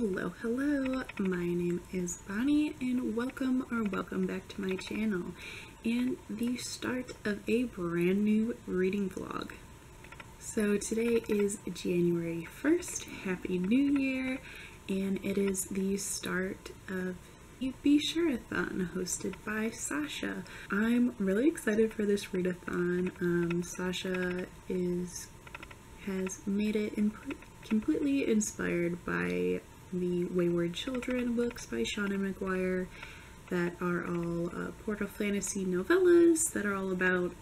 Hello, my name is Bonnie and welcome back to my channel and the start of a brand new reading vlog. So today is January 1st, Happy New Year, and it is the start of a Besureathon hosted by Sasha. I'm really excited for this readathon. Sasha has made it completely inspired by the Wayward Children books by Seanan McGuire that are all portal fantasy novellas that are all about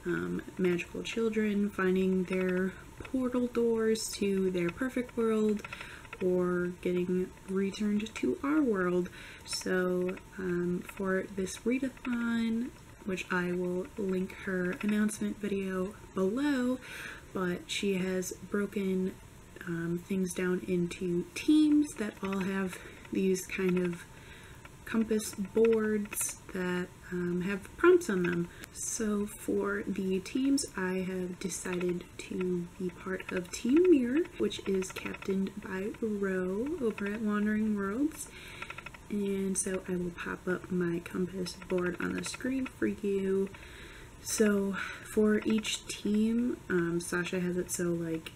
magical children finding their portal doors to their perfect world or getting returned to our world. So for this readathon, which I will link her announcement video below, but she has broken things down into teams that all have these kind of compass boards that have prompts on them. So for the teams, I have decided to be part of Team Mirror, which is captained by Ro over at Wandering Worlds. And so I will pop up my compass board on the screen for you. So for each team, Sasha has it so like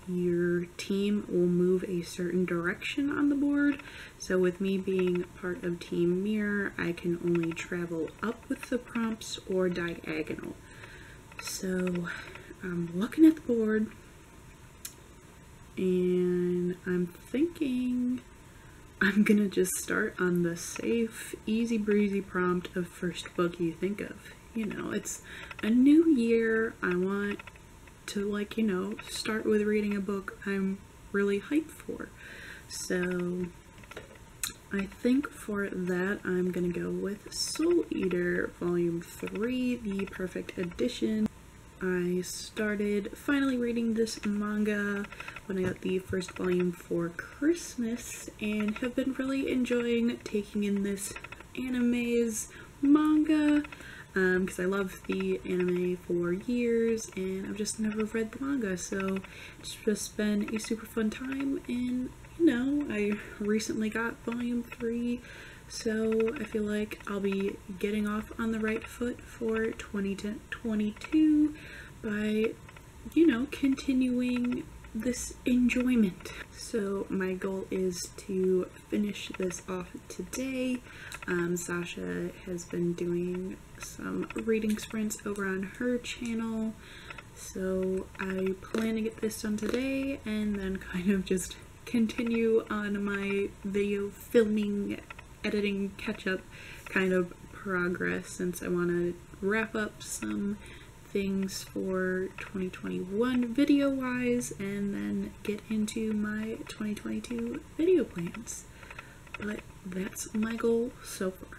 your team will move a certain direction on the board. So with me being part of Team Mirror, I can only travel up with the prompts or diagonal. So I'm looking at the board and I'm thinking I'm gonna just start on the safe, easy breezy prompt of first book you think of. You know, it's a new year. I want to, like, you know, start with reading a book I'm really hyped for. So I think for that I'm gonna go with Soul Eater Volume 3, the perfect edition. I started finally reading this manga when I got the first volume for Christmas and have been really enjoying taking in this anime's manga. Because I love the anime for years and I've just never read the manga, so it's just been a super fun time. And you know, I recently got volume 3, so I feel like I'll be getting off on the right foot for 2022 by, you know, continuing this enjoyment. So my goal is to finish this off today. Sasha has been doing some reading sprints over on her channel, so I plan to get this done today and then kind of just continue on my video filming, editing, catch-up kind of progress, since I want to wrap up some things for 2021 video-wise and then get into my 2022 video plans. But that's my goal so far.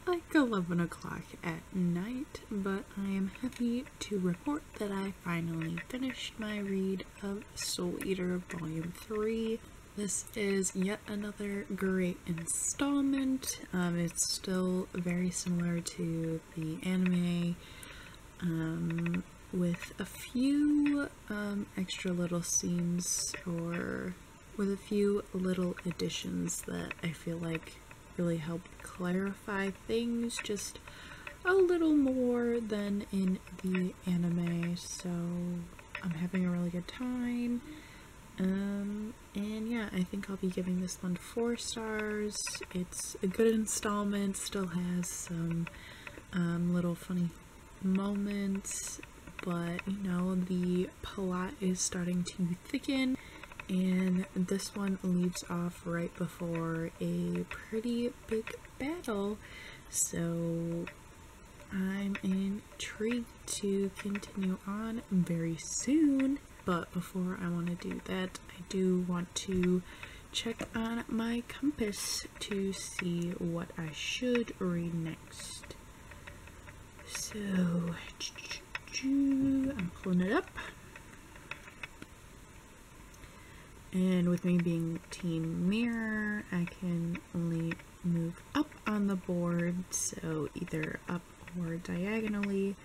Like 11 o'clock at night, but I am happy to report that I finally finished my read of Soul Eater Volume 3. This is yet another great installment. It's still very similar to the anime, with a few extra little scenes or with a few little additions that I feel like really help clarify things just a little more than in the anime. So I'm having a really good time. And yeah, I think I'll be giving this one 4 stars. It's a good installment, still has some little funny moments, but you know, the plot is starting to thicken and this one leaves off right before a pretty big battle, so I'm intrigued to continue on very soon. But before I want to do that, I do want to check on my compass to see what I should read next. So, I'm pulling it up. And with me being Team Mirror, I can only move up on the board, so either up or diagonally.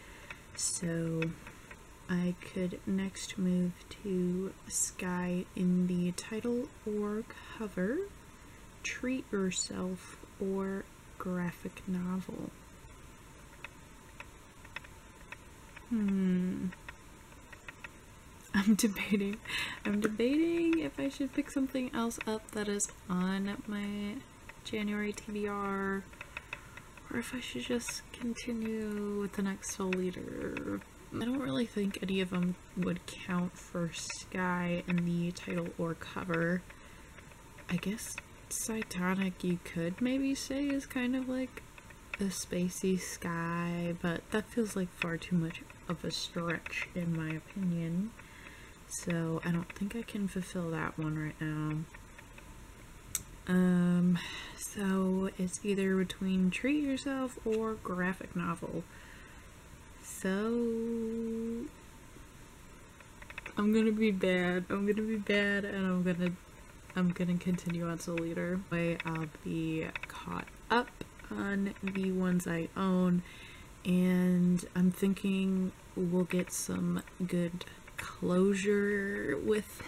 So I could next move to Sky in the title or cover, Treat Yourself, or graphic novel. I'm debating if I should pick something else up that is on my January TBR, or if I should just continue with the next Soul Eater. I don't really think any of them would count for Sky in the title or cover. I guess Cytonic you could maybe say is kind of like a spacey Sky, but that feels like far too much of a stretch in my opinion. So I don't think I can fulfill that one right now. So it's either between Treat Yourself or graphic novel. So I'm gonna be bad, and I'm gonna continue on Soul Eater. I'll be caught up on the ones I own, and I'm thinking we'll get some good closure with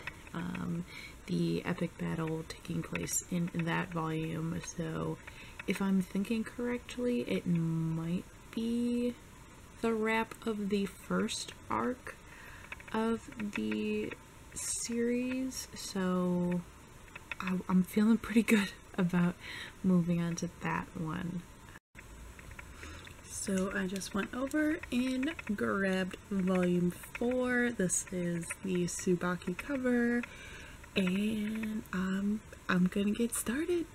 the epic battle taking place in that volume. So if I'm thinking correctly, it might be the wrap of the first arc of the series, so I'm feeling pretty good about moving on to that one. So I just went over and grabbed volume 4. This is the Tsubaki cover, and I'm gonna get started.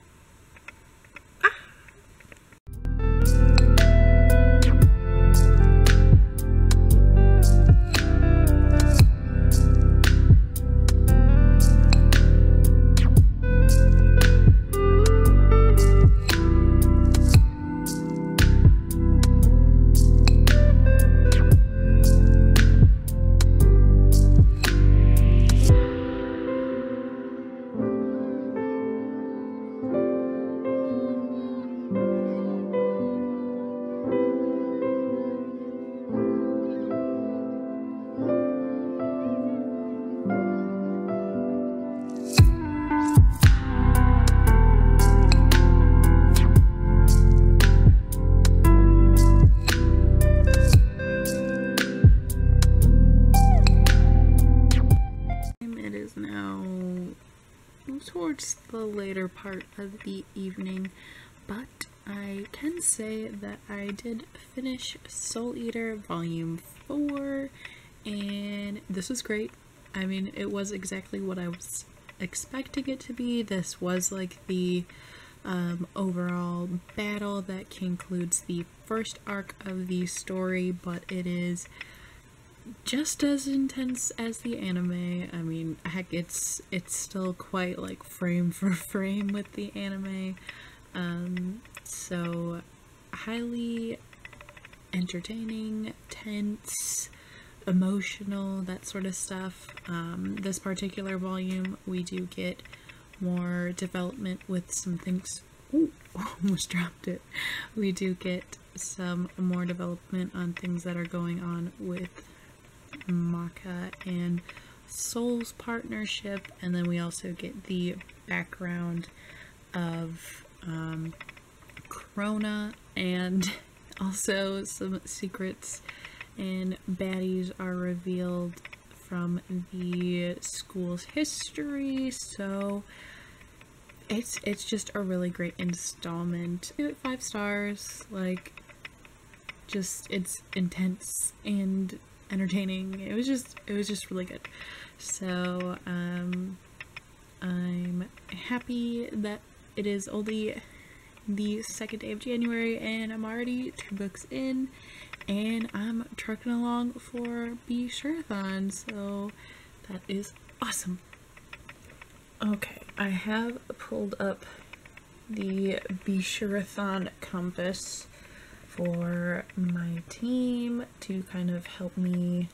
Towards the later part of the evening, but I can say that I did finish Soul Eater volume 4, and this was great. I mean, it was exactly what I was expecting it to be. This was like the overall battle that concludes the first arc of the story, but it is just as intense as the anime. I mean, heck, it's still quite like frame for frame with the anime. So highly entertaining, tense, emotional, that sort of stuff. This particular volume, we do get more development with some things. Ooh, almost dropped it. We do get some more development on things that are going on with Pacat and Soul's partnership, and then we also get the background of Krona, and also some secrets and baddies are revealed from the school's history. So it's just a really great installment. Give it 5 stars. Like, just, it's intense and entertaining. It was just really good. So I'm happy that it is only the 2nd day of January and I'm already 2 books in, and I'm trucking along for Besureathon, so that is awesome. Okay, I have pulled up the Besureathon compass for my team to kind of help me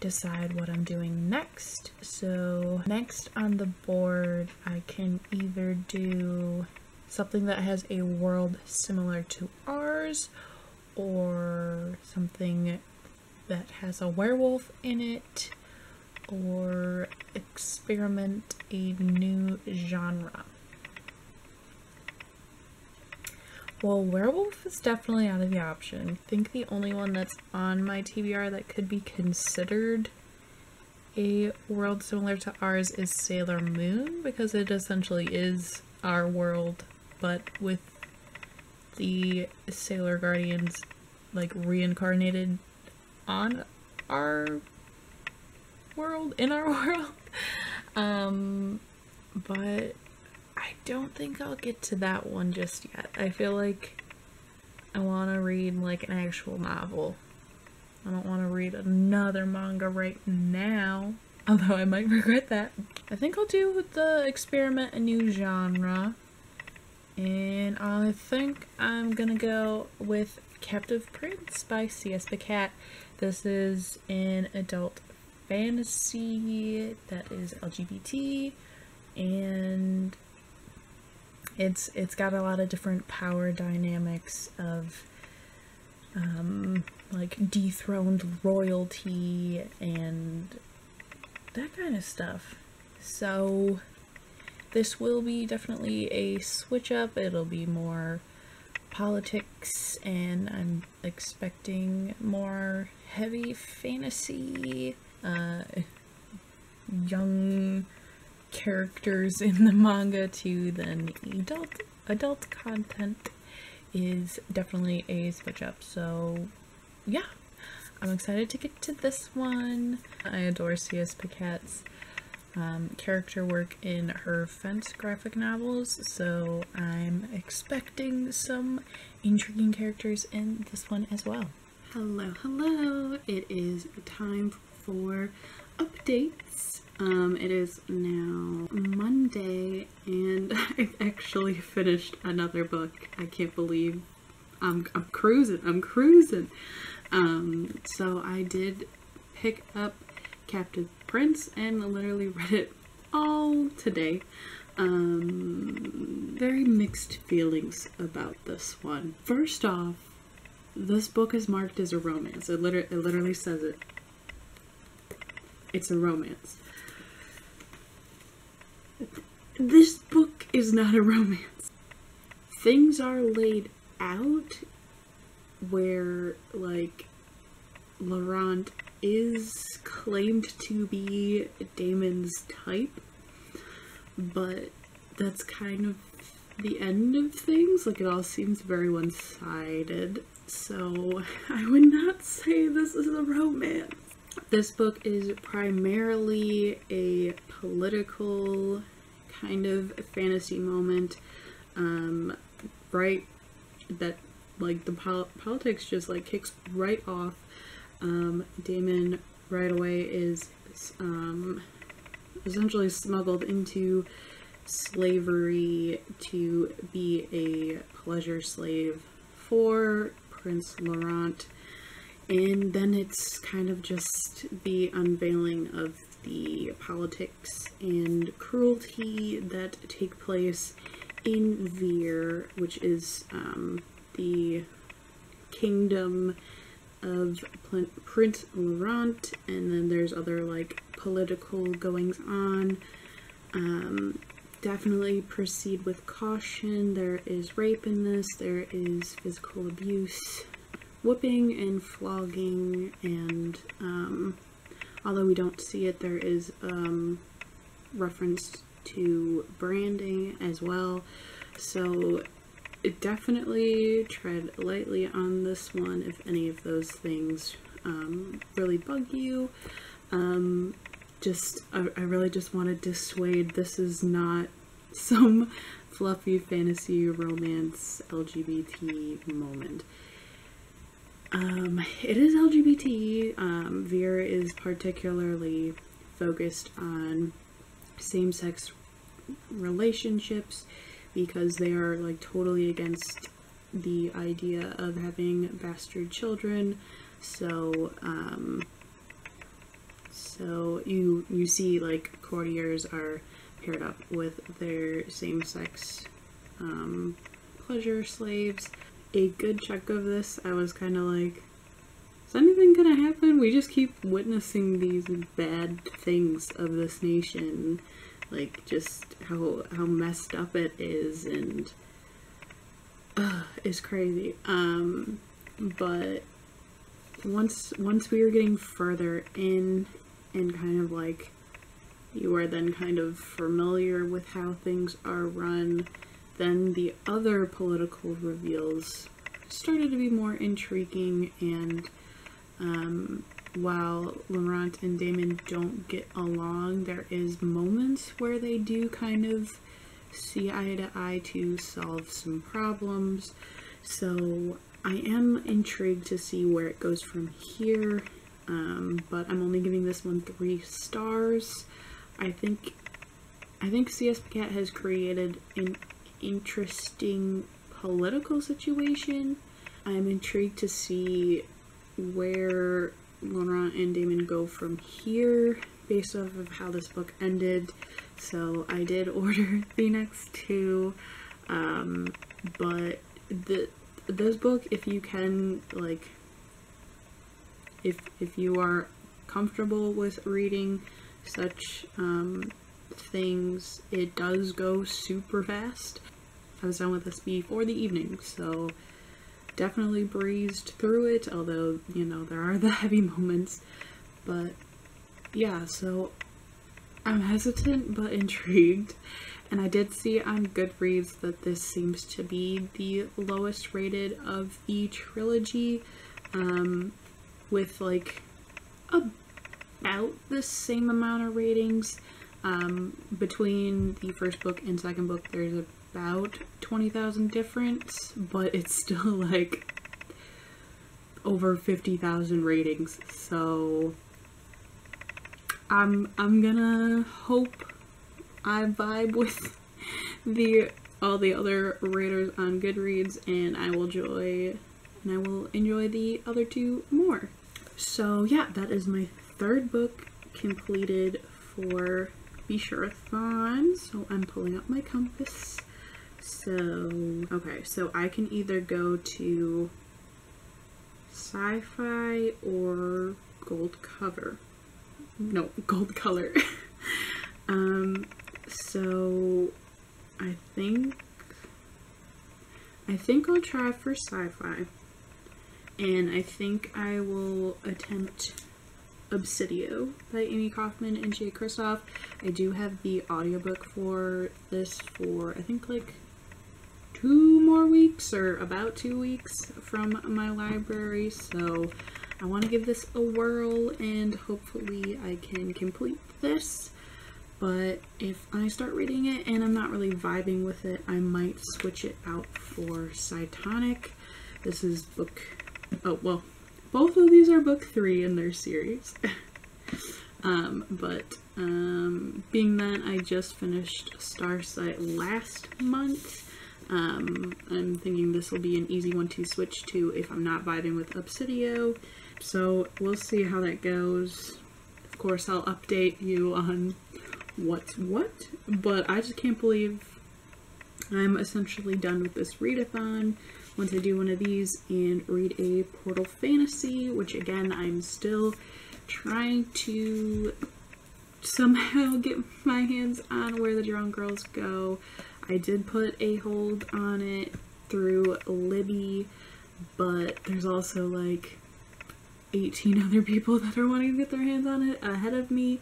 decide what I'm doing next. So next on the board, I can either do something that has a world similar to ours, or something that has a werewolf in it, or experiment a new genre. Well, werewolf is definitely out of the option. I think the only one that's on my TBR that could be considered a world similar to ours is Sailor Moon, because it essentially is our world, but with the Sailor Guardians like reincarnated on our world, in our world. But I don't think I'll get to that one just yet. I feel like I want to read like an actual novel. I don't want to read another manga right now, although I might regret that. I think I'll do the experiment a new genre, and I think I'm gonna go with Captive Prince by C.S. Pacat. This is an adult fantasy that is LGBT, and it's got a lot of different power dynamics of like dethroned royalty and that kind of stuff. So this will be definitely a switch up. It'll be more politics, and I'm expecting more heavy fantasy, young characters in the manga too. Then adult content is definitely a switch up. So yeah, I'm excited to get to this one. I adore C.S. Pacat's character work in her Fence graphic novels, so I'm expecting some intriguing characters in this one as well. Hello, it is time for updates. It is now Monday, and I've actually finished another book. I can't believe I'm cruising. So I did pick up Captive Prince and literally read it all today. Very mixed feelings about this one. First off, this book is marked as a romance. It literally says it. It's a romance. This book is not a romance. Things are laid out where, like, Laurent is claimed to be Damon's type, but that's kind of the end of things. Like, it all seems very one-sided, so I would not say this is a romance. This book is primarily a political kind of fantasy moment, right, that, like, the politics just, like, kicks right off. Damon right away is, essentially smuggled into slavery to be a pleasure slave for Prince Laurent, and then it's kind of just the unveiling of the politics and cruelty that take place in Veer, which is the kingdom of Prince Laurent, and then there's other, like, political goings on. Definitely proceed with caution. There is rape in this, there is physical abuse, whipping and flogging, and although we don't see it, there is reference to branding as well. So definitely tread lightly on this one if any of those things really bug you. I really just want to dissuade, this is not some fluffy fantasy romance LGBT moment. It is LGBT. Veer is particularly focused on same-sex relationships because they are like totally against the idea of having bastard children. So you see like courtiers are paired up with their same-sex pleasure slaves. A good chunk of this, I was kind of like, is anything gonna happen? We just keep witnessing these bad things of this nation, like just how messed up it is, and it's crazy. But once we were getting further in, and kind of like you are then kind of familiar with how things are run, then the other political reveals started to be more intriguing, and while Laurent and Damon don't get along, there is moments where they do kind of see eye to eye to solve some problems. So I am intrigued to see where it goes from here, but I'm only giving this one 3 stars. I think C.S. Pacat has created an interesting political situation. I'm intrigued to see where Laurent and Damon go from here based off of how this book ended. So I did order the next 2, but this book, if you can, like, if you are comfortable with reading such things, it does go super fast. I was done with this before the evening, so definitely breezed through it, although, you know, there are the heavy moments. But yeah, so I'm hesitant but intrigued, and I did see on Goodreads that this seems to be the lowest rated of the trilogy, with like about the same amount of ratings. Between the first book and second book, there's about 20,000 difference, but it's still like over 50,000 ratings. So I'm gonna hope I vibe with all the other raters on Goodreads, and I will enjoy the other 2 more. So yeah, that is my 3rd book completed for Besureathon. So I'm pulling up my compass. So, okay, so I can either go to sci-fi or gold cover. No, gold color. So I think I'll try for sci-fi, and I think I will attempt Obsidio by Amie Kaufman and Kristoff. I do have the audiobook for this for I think like 2 more weeks, or about 2 weeks from my library, so I want to give this a whirl and hopefully I can complete this. But if I start reading it and I'm not really vibing with it, I might switch it out for Cytonic. This is book, oh well, both of these are book 3 in their series. Being that I just finished Starsight last month, I'm thinking this will be an easy one to switch to if I'm not vibing with Obsidio. So we'll see how that goes. Of course, I'll update you on what's what, but I just can't believe I'm essentially done with this readathon. Once I do one of these and read a Portal Fantasy, which again, I'm still trying to somehow get my hands on Where the Drowned Girls Go. I did put a hold on it through Libby, but there's also like 18 other people that are wanting to get their hands on it ahead of me,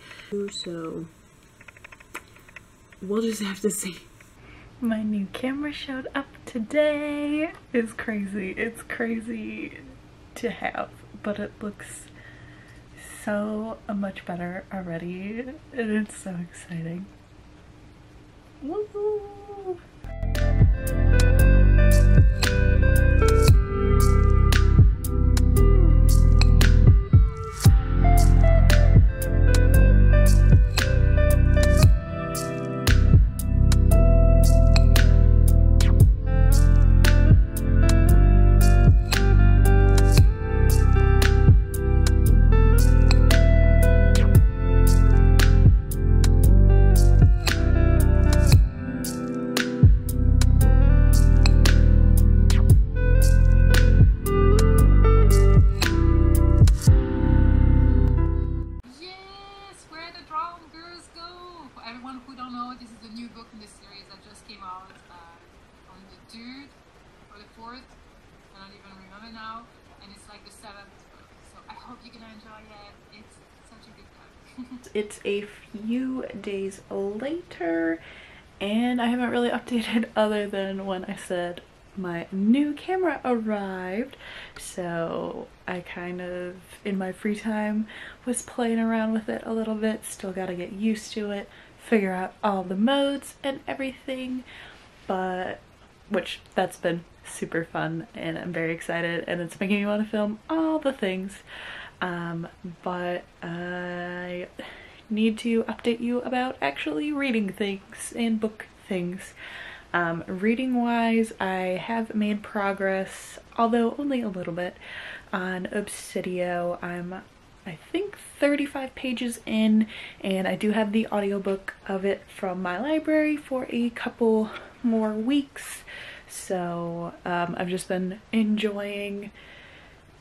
so we'll just have to see. My new camera showed up today. It's crazy. It's crazy to have, but it looks so much better already, and it's so exciting. Woo-hoo! It's a few days later and I haven't really updated other than when I said my new camera arrived. So I kind of, in my free time, was playing around with it a little bit. Still gotta get used to it, figure out all the modes and everything, but that's been super fun and I'm very excited and it's making me want to film all the things. But I need to update you about actually reading things and book things. Reading wise, I have made progress, although only a little bit, on Obsidio. I'm, I think, 35 pages in, and I do have the audiobook of it from my library for a couple more weeks. So I've just been enjoying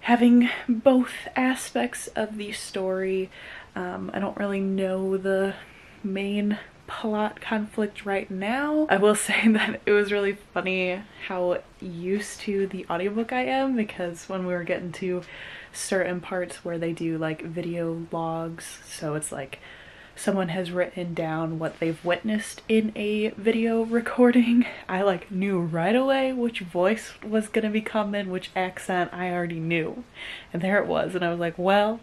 having both aspects of the story. I don't really know the main plot conflict right now. I will say that it was really funny how used to the audiobook I am, because when we were getting to certain parts where they do like video logs, so it's like someone has written down what they've witnessed in a video recording, I like knew right away which voice was gonna be coming, which accent I already knew. And there it was, and I was like, well,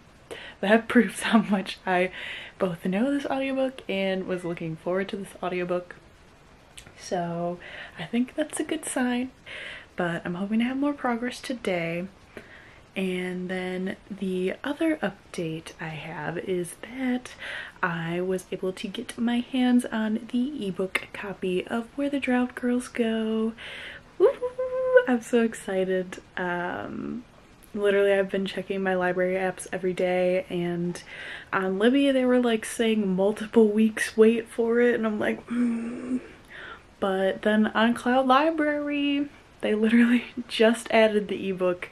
that proves how much I both know this audiobook and was looking forward to this audiobook. So I think that's a good sign, but I'm hoping to have more progress today. And then the other update I have is that I was able to get my hands on the ebook copy of Where the Drowned Girls Go. Woo-hoo! I'm so excited. Literally, I've been checking my library apps every day, and on Libby they were like saying multiple weeks wait for it, and I'm like, But then on Cloud Library, they literally just added the ebook,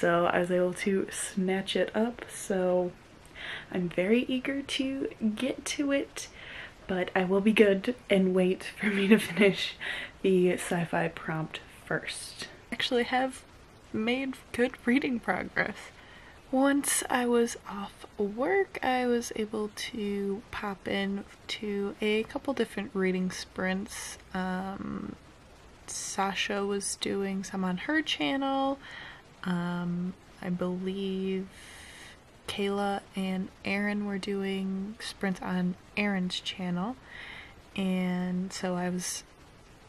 so I was able to snatch it up. So I'm very eager to get to it, but I will be good and wait for me to finish the sci-fi prompt first. Actually have made good reading progress. Once I was off work, I was able to pop in to a couple different reading sprints. Sasha was doing some on her channel. I believe Kayla and Aaron were doing sprints on Aaron's channel, and so I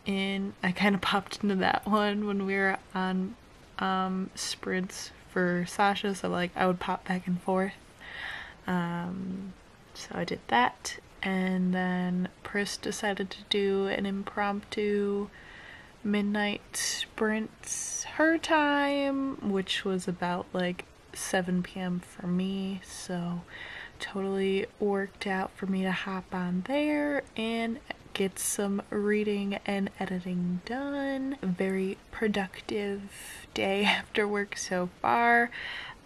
kind of popped into that one when we were on sprints for Sasha, so like I would pop back and forth. So I did that, and then Pris decided to do an impromptu midnight sprint her time, which was about like 7 p.m. for me, so totally worked out for me to hop on there and get some reading and editing done. A very productive day after work so far.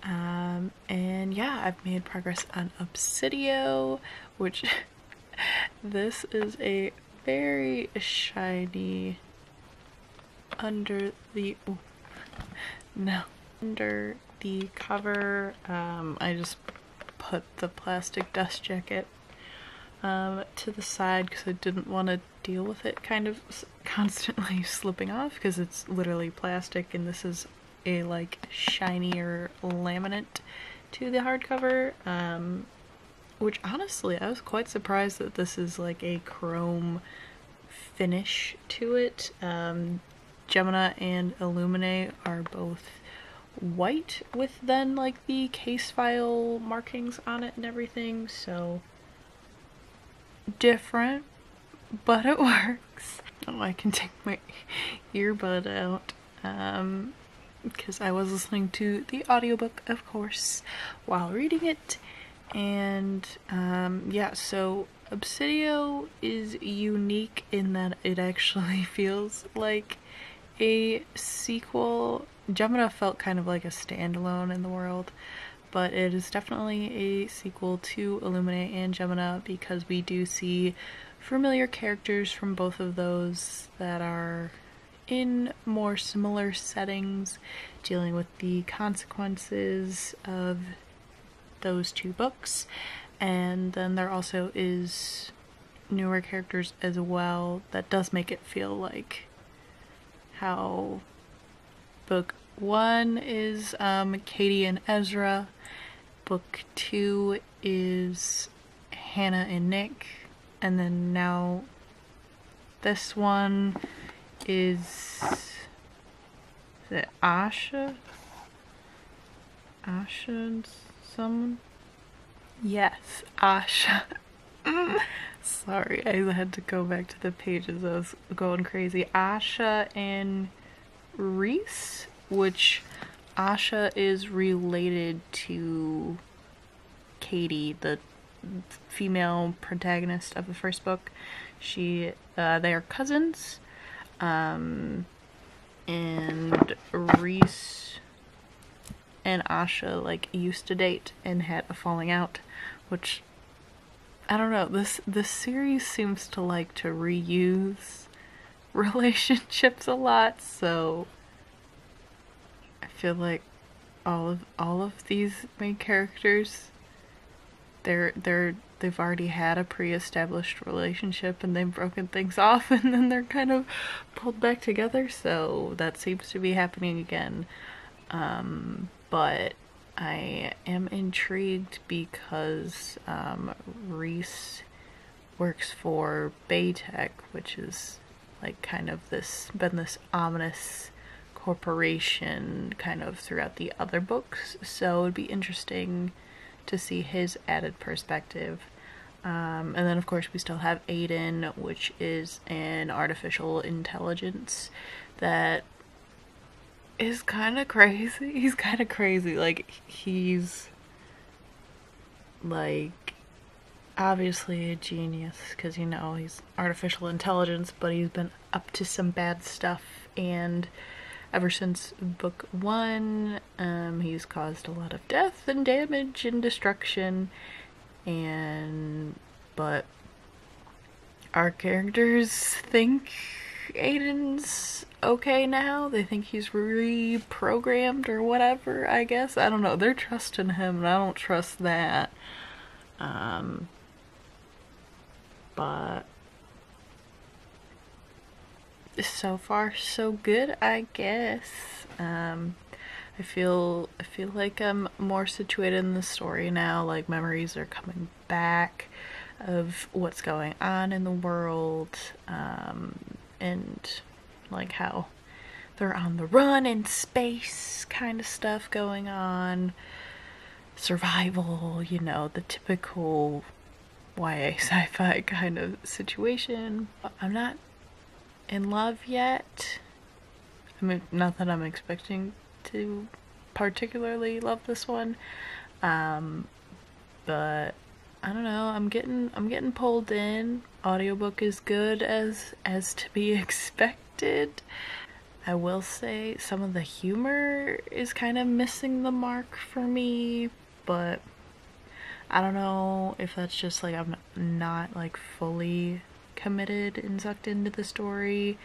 And yeah, I've made progress on Obsidio, which this is a very shiny under the cover. I just put the plastic dust jacket to the side because I didn't want to deal with it kind of constantly slipping off, because it's literally plastic and this is a like shinier laminate to the hardcover, which honestly I was quite surprised that this is like a chrome finish to it. Gemina and Illuminae are both white with then like the case file markings on it and everything, so different, but it works. Oh, I can take my earbud out because I was listening to the audiobook, of course, while reading it. And yeah, so Obsidio is unique in that it actually feels like a sequel. Gemina felt kind of like a standalone in the world, but it is definitely a sequel to Illuminae and Gemina because we do see familiar characters from both of those that are in more similar settings, dealing with the consequences of those two books. And then there also is newer characters as well that does make it feel like how book 1 is Katie and Ezra, book 2 is Hannah and Nick, and then now this one is it Asha? Asha and someone? Yes, Asha. Sorry, I had to go back to the pages. I was going crazy. Asha and Reese, which Asha is related to Katie, the female protagonist of the first book. They are cousins, and Reese and Asha like used to date and had a falling out, which I don't know, this series seems to like to reuse relationships a lot, so I feel like all of these main characters, they've already had a pre-established relationship and they've broken things off and then they're kind of pulled back together, so that seems to be happening again. But I am intrigued because Reese works for Baytech, which is like kind of been this ominous corporation kind of throughout the other books, so it'd be interesting to see his added perspective. And then of course we still have Aiden, which is an artificial intelligence that is kind of crazy. He's kind of crazy. Like, he's like obviously a genius because, you know, he's artificial intelligence, but he's been up to some bad stuff, and ever since book 1, he's caused a lot of death and damage and destruction, but our characters think Aiden's okay now. They think he's reprogrammed or whatever, I guess. I don't know. They're trusting him, and I don't trust that. But so far so good, I guess. I feel like I'm more situated in the story now. Like, memories are coming back of what's going on in the world, and like how they're on the run in space kind of stuff going on. Survival, you know, the typical YA sci-fi kind of situation. I'm not in love yet. I mean, not that I'm expecting to particularly love this one, but I don't know, I'm getting pulled in. Audiobook is good as to be expected. I will say some of the humor is kind of missing the mark for me, but I don't know if that's just like I'm not like fully committed and sucked into the story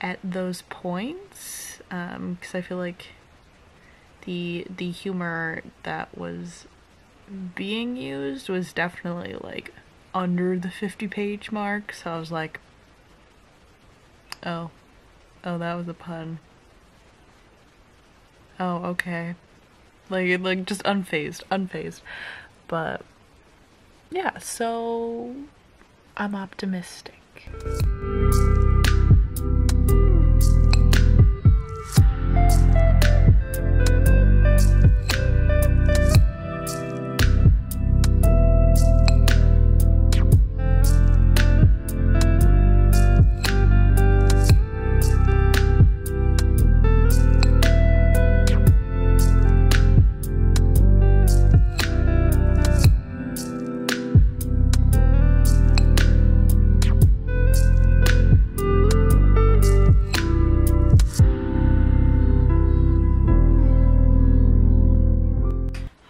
at those points, because I feel like the humor that was being used was definitely like under the 50-page mark, so I was like, oh, that was a pun. Oh, okay. like just unfazed. But yeah, so I'm optimistic.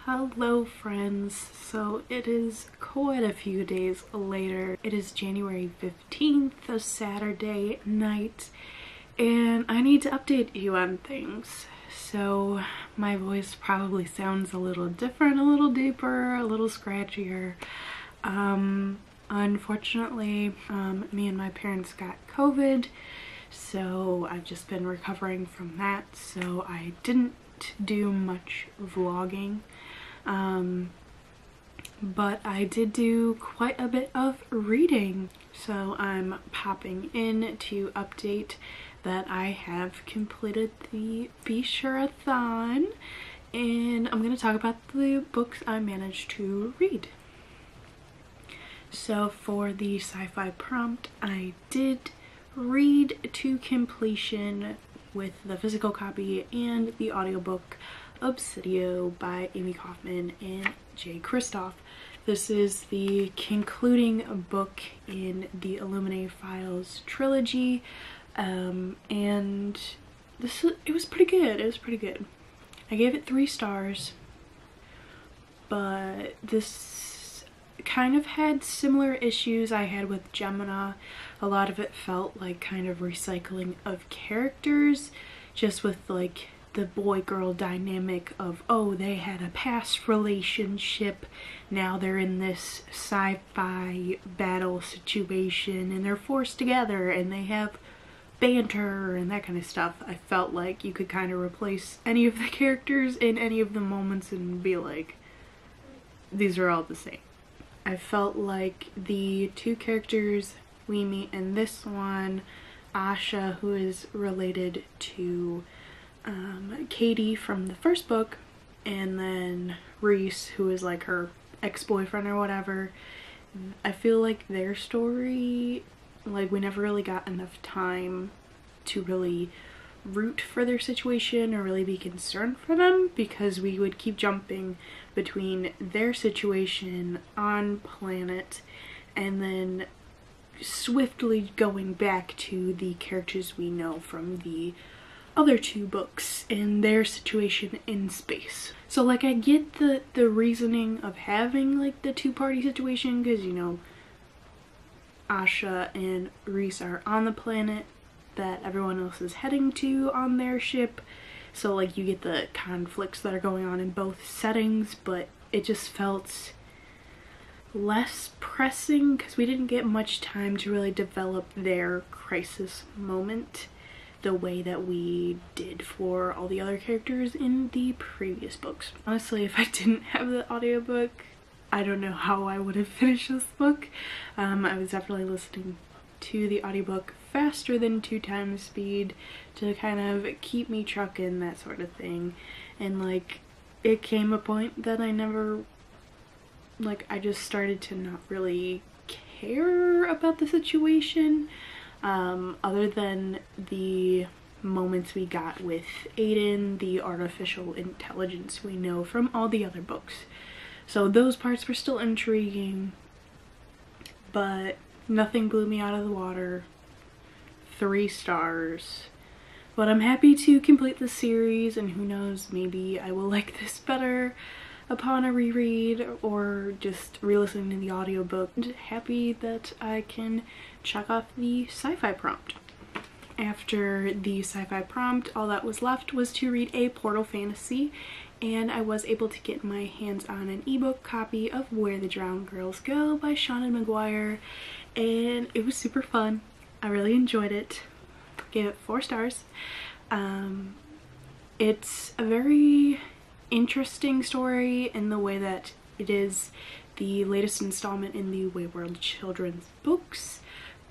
Hello friends, so it is quite a few days later. It is January 15th, a Saturday night, and I need to update you on things. So my voice probably sounds a little different, a little deeper, a little scratchier. Unfortunately, me and my parents got COVID, so I've just been recovering from that, so I didn't do much vlogging. But I did do quite a bit of reading, so I'm popping in to update that I have completed the Besureathon, and I'm going to talk about the books I managed to read. So for the sci-fi prompt, I did read to completion with the physical copy and the audiobook Obsidio by Amie Kaufman and Kristoff. This is the concluding book in the Illuminae Files trilogy, and it was pretty good. It was pretty good. I gave it 3 stars, but this kind of had similar issues I had with Gemini. A lot of it felt like kind of recycling of characters, just with like the boy-girl dynamic of, oh, they had a past relationship, now they're in this sci-fi battle situation and they're forced together and they have banter and that kind of stuff. I felt like you could kind of replace any of the characters in any of the moments and be like, these are all the same. I felt like the 2 characters we meet in this one, Asha, who is related to Katie from the first book, and then Reese, who is like her ex-boyfriend or whatever, I feel like their story, like, we never really got enough time to really root for their situation or really be concerned for them, because we would keep jumping between their situation on planet and then swiftly going back to the characters we know from the other 2 books and their situation in space. So like, I get the reasoning of having like the 2-party situation, because, you know, Asha and Reese are on the planet that everyone else is heading to on their ship, so like you get the conflicts that are going on in both settings, but it just felt less pressing because we didn't get much time to really develop their crisis moment the way that we did for all the other characters in the previous books. Honestly, if I didn't have the audiobook, I don't know how I would have finished this book. I was definitely listening to the audiobook faster than 2 times speed to kind of keep me trucking, that sort of thing. And like, it came a point that I never, like, I just started to not really care about the situation, other than the moments we got with Aiden, the artificial intelligence we know from all the other books. So those parts were still intriguing, but nothing blew me out of the water. 3 stars. But I'm happy to complete the series, and who knows, maybe I will like this better upon a reread or just re-listening to the audiobook. I'm happy that I can check off the sci-fi prompt. After the sci-fi prompt, all that was left was to read a portal fantasy, and I was able to get my hands on an ebook copy of Where the Drowned Girls Go by Seanan and McGuire, and it was super fun. I really enjoyed it. Gave it 4 stars. It's a very interesting story in the way that it is the latest installment in the Wayward children's books,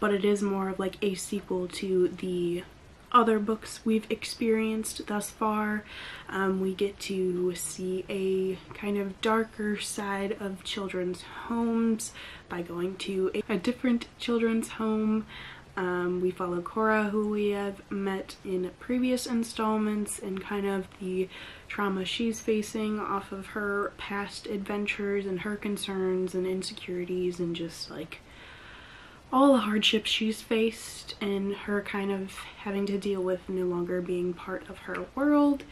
but it is more of like a sequel to the other books we've experienced thus far. We get to see a kind of darker side of children's homes by going to a different children's home. We follow Cora, who we have met in previous installments, and kind of the trauma she's facing off of her past adventures and her concerns and insecurities and just like all the hardships she's faced, and her kind of having to deal with no longer being part of her world,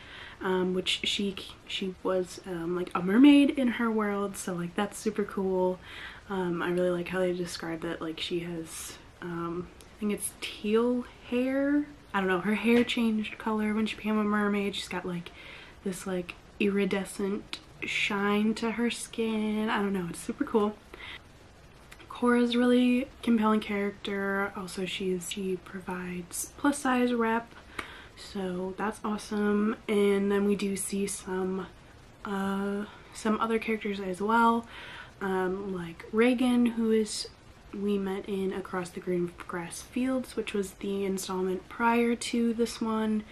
which she was like a mermaid in her world, so like that's super cool. I really like how they describe that, like she has I think it's teal hair. I don't know, her hair changed color when she became a mermaid. She's got like this like iridescent shine to her skin. I don't know, it's super cool. Cora's a really compelling character. Also, she provides plus size rep, so that's awesome. And then we do see some other characters as well, like Reagan, who we met in Across the Green Grass Fields, which was the installment prior to this one.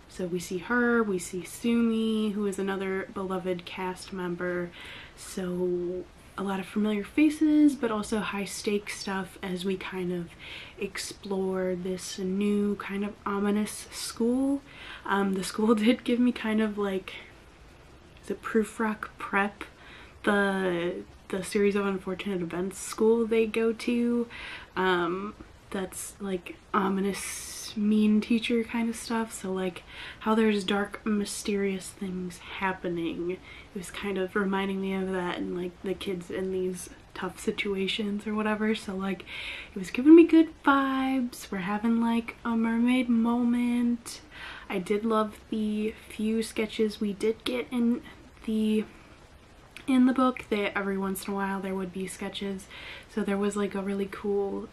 So we see her, we see Sumi, who is another beloved cast member. So a lot of familiar faces, but also high stakes stuff as we kind of explore this new kind of ominous school. The school did give me kind of like, is it Proofrock Prep? The series of unfortunate events school they go to. That's like ominous, mean teacher kind of stuff. So like how there's dark, mysterious things happening. It was kind of reminding me of that, and like the kids in these tough situations or whatever. So like it was giving me good vibes. We're having like a mermaid moment. I did love the few sketches we did get in the book, that every once in a while there would be sketches. So there was like a really cool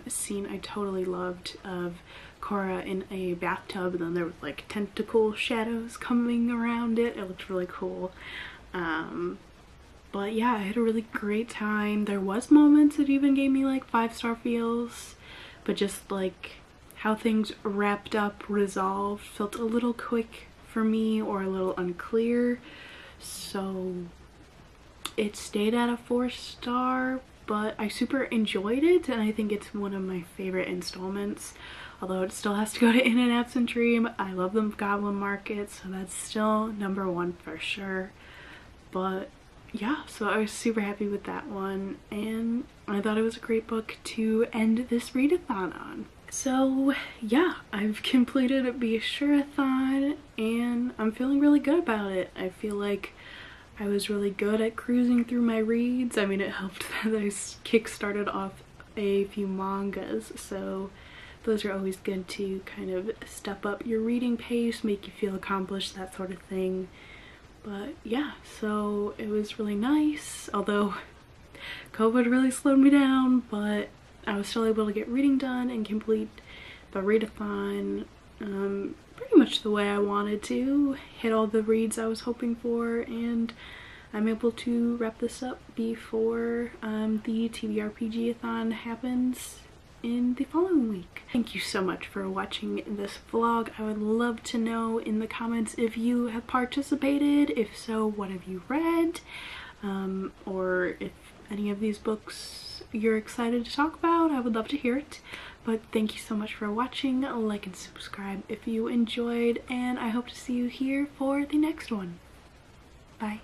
scene I totally loved of Cora in a bathtub, and then there was like tentacle shadows coming around it. It looked really cool. But yeah, I had a really great time. There was moments that even gave me like 5-star feels, but just like how things wrapped up, resolved, felt a little quick for me, or a little unclear. So it stayed at a 4-star, but I super enjoyed it, and I think it's one of my favorite installments. Although it still has to go to In an Absent Dream. I love the Goblin Market, so that's still #1 for sure. But yeah, so I was super happy with that one, and I thought it was a great book to end this readathon on. So yeah, I've completed a Besureathon, and I'm feeling really good about it. I feel like I was really good at cruising through my reads. I mean, it helped that I kick-started off a few mangas, so those are always good to kind of step up your reading pace, make you feel accomplished, that sort of thing. But yeah, so it was really nice, although COVID really slowed me down, but I was still able to get reading done and complete the readathon pretty much the way I wanted to, hit all the reads I was hoping for, and I'm able to wrap this up before the TBRPG-a-thon happens in the following week. Thank you so much for watching this vlog. I would love to know in the comments if you have participated. If so, what have you read? Or if any of these books you're excited to talk about, I would love to hear it. But thank you so much for watching. Like and subscribe if you enjoyed, and I hope to see you here for the next one. Bye.